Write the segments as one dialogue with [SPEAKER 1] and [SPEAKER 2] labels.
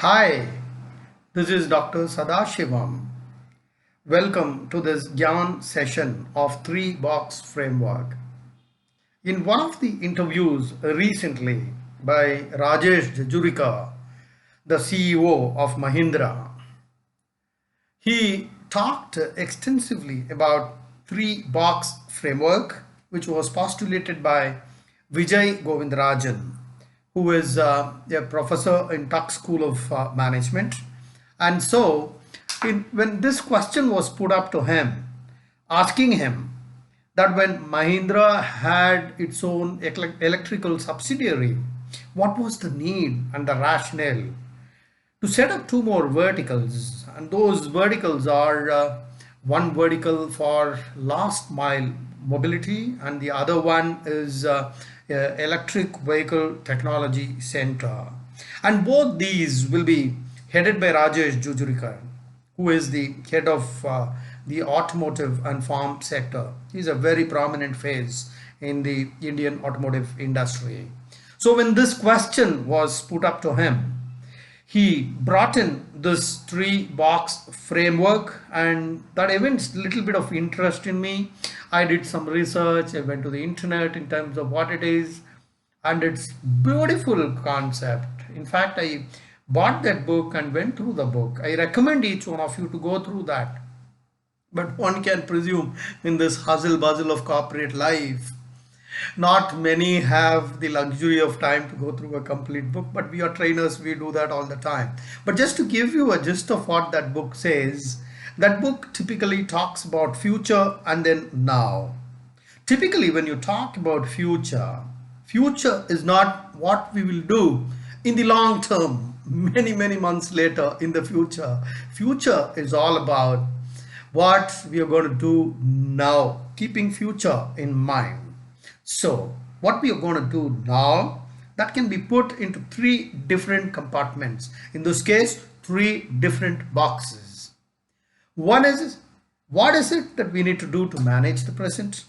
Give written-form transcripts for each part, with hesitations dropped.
[SPEAKER 1] Hi, this is Dr. Sadasivam. Welcome to this Gyan session of three box framework. In one of the interviews recently by Rajesh Jejurikar, the CEO of Mahindra, he talked extensively about three box framework, which was postulated by Vijay Govindaran, who is a professor in Tuck School of Management. And so, when this question was put up to him, asking him that when Mahindra had its own electrical subsidiary, what was the need and the rationale to set up two more verticals? And those verticals are one vertical for last mile mobility, and the other one is electric vehicle technology center. And both these will be headed by Rajesh Jejurikar, who is the head of the automotive and farm sector. He's a very prominent face in the Indian automotive industry. So when this question was put up to him, he brought in this three box framework, and that evinced a little bit of interest in me. I did some research, I went to the internet in terms of what it is, and it's beautiful concept. In fact, I bought that book and went through the book. I recommend each one of you to go through that. But one can presume in this hustle bustle of corporate life, not many have the luxury of time to go through a complete book, but we are trainers, we do that all the time. But just to give you a gist of what that book says, that book typically talks about future and then now. Typically, when you talk about future, future is not what we will do in the long term, many months later in the future. Future is all about what we are going to do now, keeping future in mind. So what we are going to do now, that can be put into three different compartments. In this case, three different boxes. One is, what is it that we need to do to manage the present?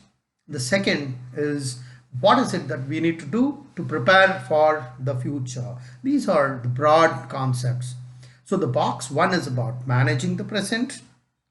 [SPEAKER 1] The second is, what is it that we need to do to prepare for the future? These are the broad concepts. So the box one is about managing the present.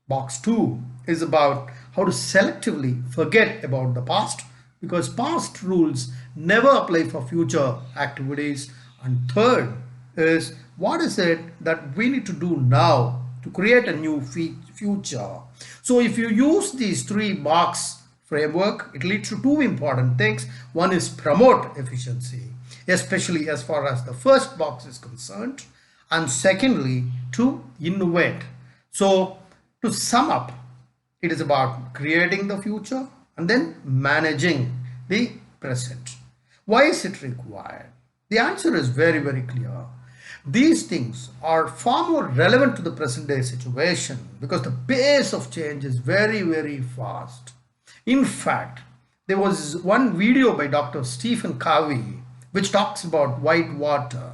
[SPEAKER 1] Box two is about how to selectively forget about the past, because past rules never apply for future activities. And third is, what is it that we need to do now to create a new future? So if you use these three box framework, it leads to two important things. One is promote efficiency, especially as far as the first box is concerned, and secondly, to innovate. So to sum up, it is about creating the future and then managing the present. Why is it required? The answer is very clear. These things are far more relevant to the present day situation because the pace of change is very fast. In fact, there was one video by Dr. Stephen Covey which talks about white water.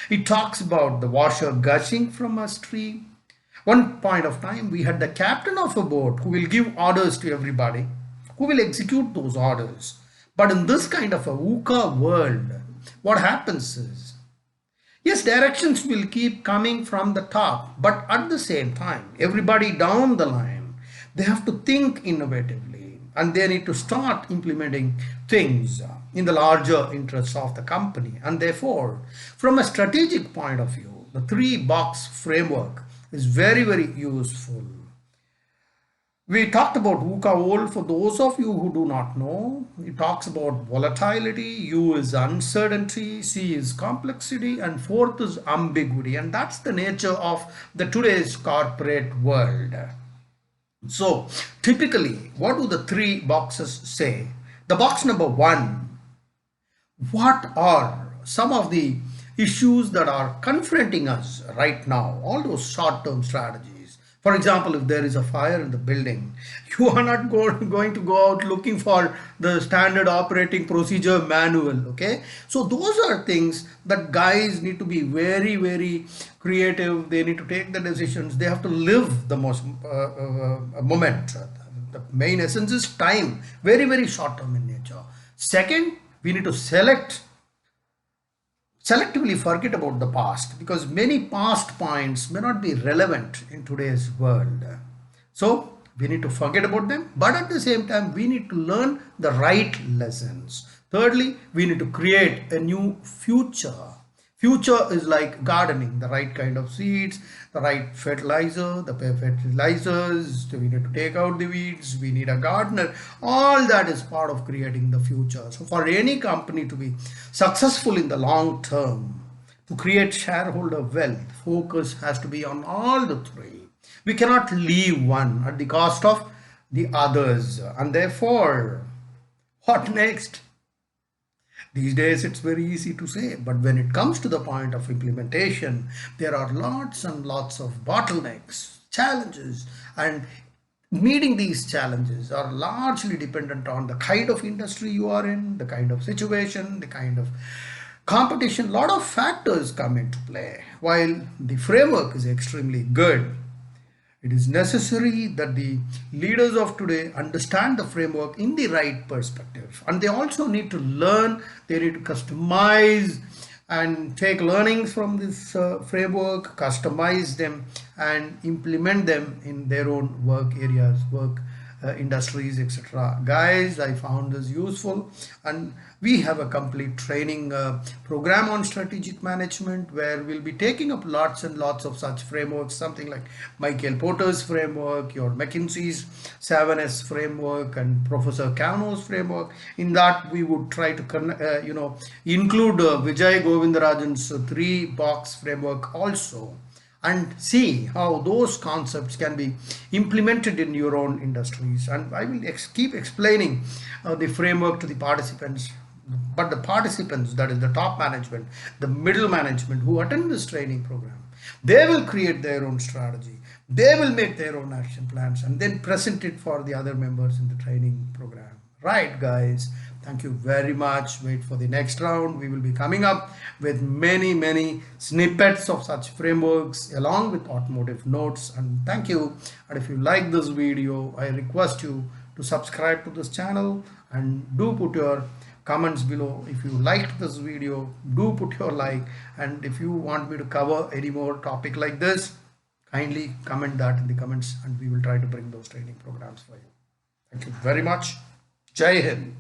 [SPEAKER 1] It talks about the washer gushing from a stream. One point of time, we had the captain of a boat who will give orders to everybody, who will execute those orders. But in this kind of a VUCA world, what happens is, yes, directions will keep coming from the top, but at the same time, everybody down the line, they have to think innovatively and they need to start implementing things in the larger interests of the company. And therefore, from a strategic point of view, the three box framework is very useful. We talked about VUCA old. For those of you who do not know, it talks about volatility, U is uncertainty, C is complexity, and fourth is ambiguity. And that's the nature of the today's corporate world. So typically, what do the three boxes say? The box number one, what are some of the issues that are confronting us right now? All those short-term strategies. For example, if there is a fire in the building, you are not going to go out looking for the standard operating procedure manual, okay? So those are things that guys need to be very creative. They need to take the decisions. They have to live the most moment. The main essence is time, very short term in nature. Second, we need to select selectively forget about the past, because many past points may not be relevant in today's world. So we need to forget about them, but at the same time we need to learn the right lessons. Thirdly, we need to create a new future. Future is like gardening, the right kind of seeds, the right fertilizer, the fertilizers, we need to take out the weeds, we need a gardener. All that is part of creating the future. So for any company to be successful in the long term, to create shareholder wealth, focus has to be on all the three. We cannot leave one at the cost of the others. And therefore, what next? These days it's very easy to say, but when it comes to the point of implementation, there are lots and lots of bottlenecks, challenges, and meeting these challenges are largely dependent on the kind of industry you are in, the kind of situation, the kind of competition. A lot of factors come into play. While the framework is extremely good, it is necessary that the leaders of today understand the framework in the right perspective, and they also need to learn, they need to customize and take learnings from this framework, customize them and implement them in their own work areas, work industries, etc. Guys, I found this useful, and we have a complete training program on strategic management where we'll be taking up lots and lots of such frameworks, something like Michael Porter's framework, your McKinsey's 7S framework, and Professor Kano's framework. In that we would try to include Vijay Govindaran's 3-box framework also, and see how those concepts can be implemented in your own industries. And I will keep explaining the framework to the participants, but the participants, that is the top management, the middle management who attend this training program, they will create their own strategy, they will make their own action plans and then present it for the other members in the training program. Right, guys? Thank you very much. Wait for the next round. We will be coming up with many snippets of such frameworks along with automotive notes. And thank you. And if you like this video, I request you to subscribe to this channel and do put your comments below. If you liked this video, do put your like, and if you want me to cover any more topic like this, kindly comment that in the comments and we will try to bring those training programs for you. Thank you very much. Jai Hind.